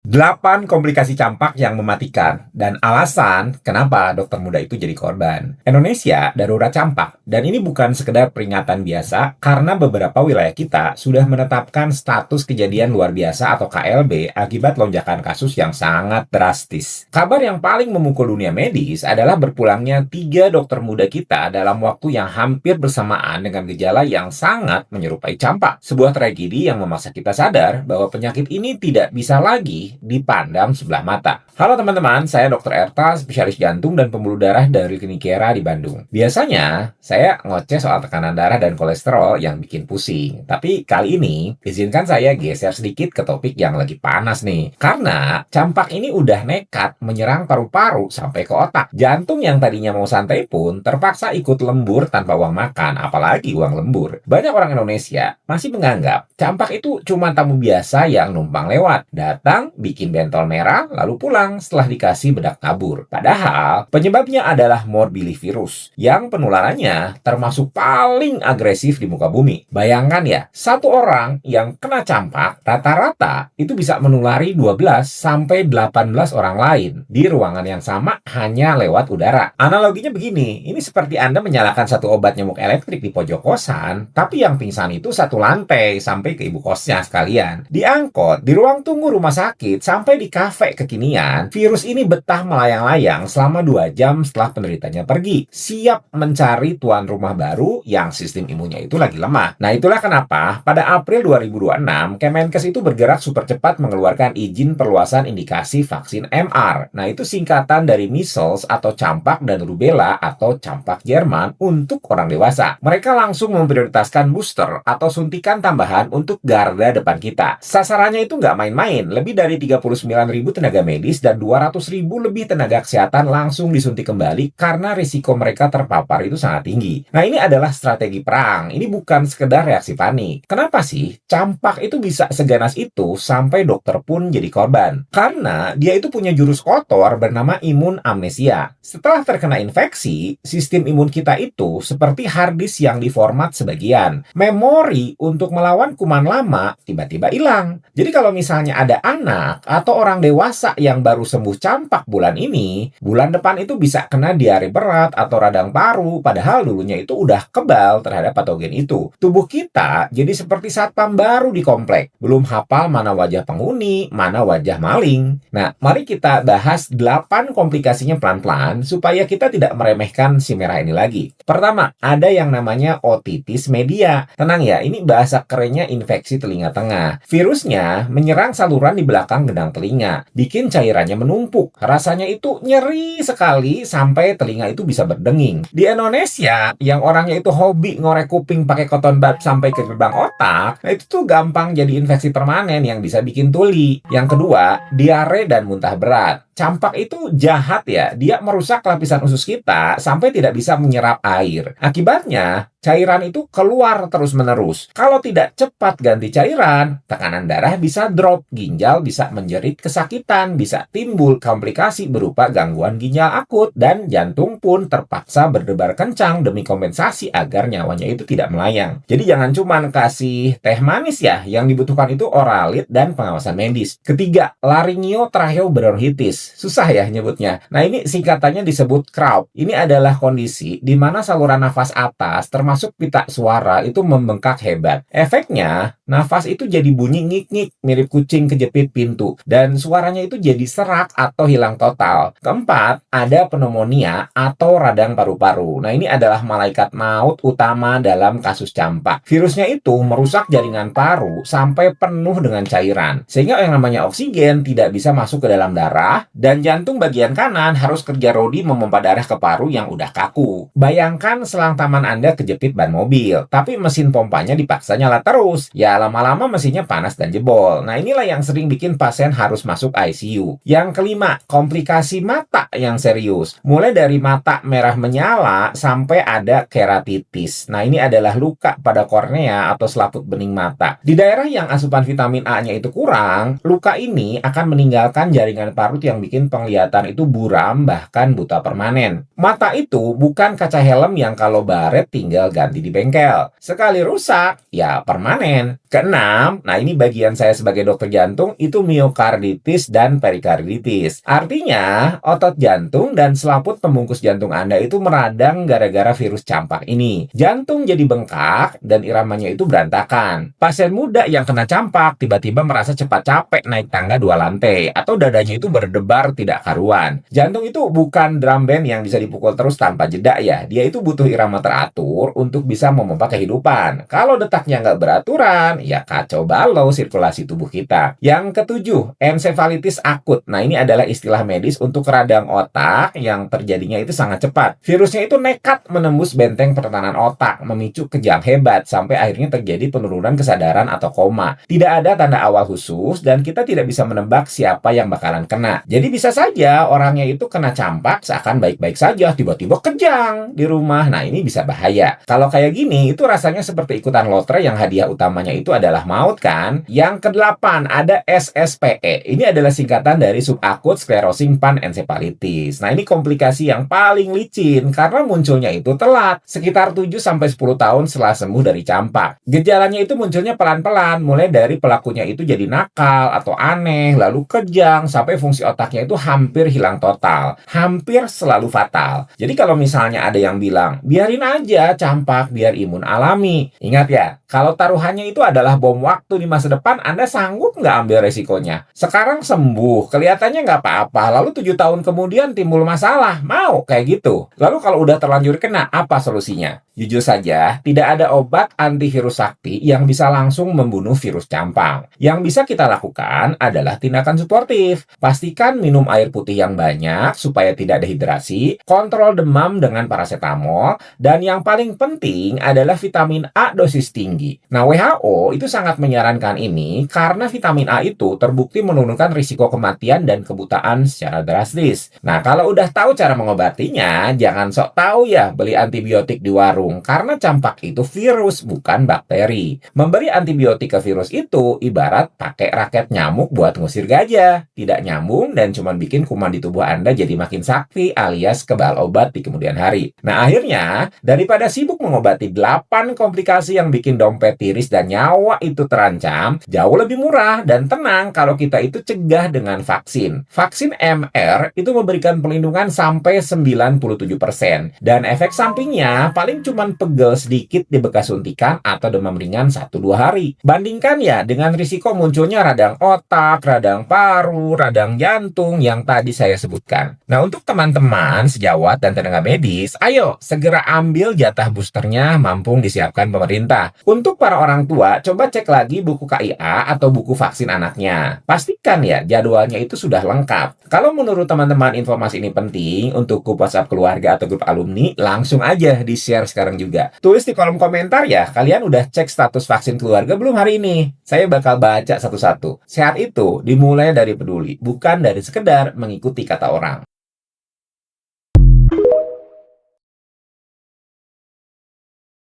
8 komplikasi campak yang mematikan dan alasan kenapa dokter muda itu jadi korban. Indonesia darurat campak dan ini bukan sekedar peringatan biasa karena beberapa wilayah kita sudah menetapkan status kejadian luar biasa atau KLB akibat lonjakan kasus yang sangat drastis. Kabar yang paling memukul dunia medis adalah berpulangnya 3 dokter muda kita dalam waktu yang hampir bersamaan dengan gejala yang sangat menyerupai campak. Sebuah tragedi yang memaksa kita sadar bahwa penyakit ini tidak bisa lagi dipandang sebelah mata. Halo teman-teman, saya Dr. Erta, spesialis jantung dan pembuluh darah dari Klinik Kiera di Bandung. Biasanya, saya ngoceh soal tekanan darah dan kolesterol yang bikin pusing. Tapi kali ini, izinkan saya geser sedikit ke topik yang lagi panas nih. Karena campak ini udah nekat menyerang paru-paru sampai ke otak. Jantung yang tadinya mau santai pun terpaksa ikut lembur tanpa uang makan, apalagi uang lembur. Banyak orang Indonesia masih menganggap campak itu cuma tamu biasa yang numpang lewat. Datang, bikin bentol merah, lalu pulang setelah dikasih bedak tabur. Padahal, penyebabnya adalah morbillivirus yang penularannya termasuk paling agresif di muka bumi. Bayangkan ya, satu orang yang kena campak, rata-rata itu bisa menulari 12 sampai 18 orang lain di ruangan yang sama hanya lewat udara. Analoginya begini, ini seperti Anda menyalakan satu obat nyamuk elektrik di pojok kosan, tapi yang pingsan itu satu lantai sampai ke ibu kosnya sekalian. Di angkot, di ruang tunggu rumah sakit, sampai di kafe kekinian, virus ini betah melayang-layang selama 2 jam setelah penderitanya pergi, siap mencari tuan rumah baru yang sistem imunnya itu lagi lemah. Nah, itulah kenapa pada April 2026, Kemenkes itu bergerak super cepat mengeluarkan izin perluasan indikasi vaksin MR. Nah, itu singkatan dari measles atau campak dan rubella atau campak Jerman untuk orang dewasa. Mereka langsung memprioritaskan booster atau suntikan tambahan untuk garda depan kita. Sasarannya itu nggak main-main, lebih dari 39.000 tenaga medis dan 200.000 lebih tenaga kesehatan langsung disuntik kembali karena risiko mereka terpapar itu sangat tinggi. Nah, ini adalah strategi perang. Ini bukan sekedar reaksi panik. Kenapa sih campak itu bisa seganas itu sampai dokter pun jadi korban? Karena dia itu punya jurus kotor bernama imun amnesia. Setelah terkena infeksi, sistem imun kita itu seperti hard disk yang diformat sebagian. Memori untuk melawan kuman lama tiba-tiba hilang. Jadi kalau misalnya ada anak atau orang dewasa yang baru sembuh campak bulan ini, bulan depan itu bisa kena diare berat atau radang paru, padahal dulunya itu udah kebal terhadap patogen itu. Tubuh kita jadi seperti satpam baru di komplek, belum hafal mana wajah penghuni, mana wajah maling. Nah, mari kita bahas 8 komplikasinya pelan-pelan supaya kita tidak meremehkan si merah ini lagi. Pertama, ada yang namanya otitis media. Tenang ya, ini bahasa kerennya infeksi telinga tengah. Virusnya menyerang saluran di belakang gendang telinga, bikin cairannya menumpuk. Rasanya itu nyeri sekali sampai telinga itu bisa berdenging. Di Indonesia, yang orangnya itu hobi ngorek kuping pakai cotton bud sampai ke gerbang otak, nah itu tuh gampang jadi infeksi permanen yang bisa bikin tuli. Yang kedua, diare dan muntah berat. Campak itu jahat ya, dia merusak lapisan usus kita sampai tidak bisa menyerap air. Akibatnya, cairan itu keluar terus-menerus. Kalau tidak cepat ganti cairan, tekanan darah bisa drop, ginjal bisa menjerit kesakitan, bisa timbul komplikasi berupa gangguan ginjal akut, dan jantung pun terpaksa berdebar kencang demi kompensasi agar nyawanya itu tidak melayang. Jadi jangan cuma kasih teh manis ya, yang dibutuhkan itu oralit dan pengawasan medis. Ketiga, laringiotracheobronchitis. Susah ya nyebutnya. Nah, ini singkatannya disebut CRAUP. Ini adalah kondisi di mana saluran nafas atas termasuk pita suara itu membengkak hebat. Efeknya, nafas itu jadi bunyi ngik-ngik mirip kucing kejepit pintu dan suaranya itu jadi serak atau hilang total. Keempat, ada pneumonia atau radang paru-paru. Nah, ini adalah malaikat maut utama dalam kasus campak. Virusnya itu merusak jaringan paru sampai penuh dengan cairan, sehingga yang namanya oksigen tidak bisa masuk ke dalam darah dan jantung bagian kanan harus kerja rodi memompa darah ke paru yang udah kaku. Bayangkan selang taman Anda kejepit ban mobil, tapi mesin pompanya dipaksa nyala terus. Ya, lama-lama mesinnya panas dan jebol. Nah, inilah yang sering bikin pasien harus masuk ICU. Yang kelima, komplikasi mata yang serius. Mulai dari mata merah menyala sampai ada keratitis. Nah, ini adalah luka pada kornea atau selaput bening mata. Di daerah yang asupan vitamin A-nya itu kurang, luka ini akan meninggalkan jaringan parut yang bikin penglihatan itu buram bahkan buta permanen. Mata itu bukan kaca helm yang kalau baret tinggal ganti di bengkel. Sekali rusak, ya permanen. Keenam, nah ini bagian saya sebagai dokter jantung, itu miokarditis dan perikarditis. Artinya, otot jantung dan selaput pembungkus jantung Anda itu meradang gara-gara virus campak ini. Jantung jadi bengkak dan iramanya itu berantakan. Pasien muda yang kena campak tiba-tiba merasa cepat capek naik tangga 2 lantai atau dadanya itu berdebar tidak karuan. Jantung itu bukan drum band yang bisa dipukul terus tanpa jeda ya. Dia itu butuh irama teratur untuk bisa memompa kehidupan. Kalau detaknya nggak beraturan, ya kacau balau sirkulasi tubuh kita. Yang ketujuh, ensefalitis akut. Nah, ini adalah istilah medis untuk radang otak yang terjadinya itu sangat cepat. Virusnya itu nekat menembus benteng pertahanan otak, memicu kejang hebat sampai akhirnya terjadi penurunan kesadaran atau koma. Tidak ada tanda awal khusus dan kita tidak bisa menebak siapa yang bakalan kena. Jadi bisa saja orangnya itu kena campak seakan baik-baik saja, tiba-tiba kejang di rumah. Nah, ini bisa bahaya. Kalau kayak gini, itu rasanya seperti ikutan lotre yang hadiah utamanya itu adalah maut kan? Yang kedelapan, ada SSPE. Ini adalah singkatan dari subakut sclerosing panencephalitis. Nah, ini komplikasi yang paling licin karena munculnya itu telat, sekitar 7-10 tahun setelah sembuh dari campak. Gejalanya itu munculnya pelan-pelan, mulai dari pelakunya itu jadi nakal atau aneh, lalu kejang, sampai fungsi otaknya itu hampir hilang total. Hampir selalu fatal. Jadi kalau misalnya ada yang bilang, biarin aja campak biar imun alami. Ingat ya, kalau taruhannya itu adalah bom waktu di masa depan, Anda sanggup nggak ambil resikonya? Sekarang sembuh, kelihatannya nggak apa-apa, lalu 7 tahun kemudian timbul masalah. Mau kayak gitu? Lalu kalau udah terlanjur kena, apa solusinya? Jujur saja, tidak ada obat antivirus sakti yang bisa langsung membunuh virus campak. Yang bisa kita lakukan adalah tindakan suportif. Pastikan minum air putih yang banyak supaya tidak dehidrasi, kontrol demam dengan paracetamol, dan yang paling penting adalah vitamin A dosis tinggi. Nah, WHO itu sangat menyarankan ini karena vitamin A itu terbukti menurunkan risiko kematian dan kebutaan secara drastis. Nah, kalau udah tahu cara mengobatinya, jangan sok tahu ya beli antibiotik di warung. Karena campak itu virus, bukan bakteri. Memberi antibiotik ke virus itu ibarat pakai raket nyamuk buat ngusir gajah. Tidak nyambung dan cuma bikin kuman di tubuh Anda jadi makin sakti alias kebal obat di kemudian hari. Nah, akhirnya, daripada sibuk mengobati 8 komplikasi yang bikin dompet tiris dan nyawa itu terancam, jauh lebih murah dan tenang kalau kita itu cegah dengan vaksin. Vaksin MR itu memberikan perlindungan sampai 97%. Dan efek sampingnya paling cuma pegel sedikit di bekas suntikan atau demam ringan 1-2 hari. Bandingkan ya dengan risiko munculnya radang otak, radang paru, radang jantung yang tadi saya sebutkan. Nah, untuk teman-teman sejawat dan tenaga medis, ayo segera ambil jatah boosternya mampung disiapkan pemerintah. Untuk para orang tua, coba cek lagi buku KIA atau buku vaksin anaknya. Pastikan ya jadwalnya itu sudah lengkap. Kalau menurut teman-teman informasi ini penting untuk grup WhatsApp keluarga atau grup alumni, langsung aja di-share sekarang juga. Tulis di kolom komentar ya, kalian udah cek status vaksin keluarga belum hari ini? Saya bakal baca satu-satu. Sehat itu dimulai dari peduli, bukan dari sekedar mengikuti kata orang.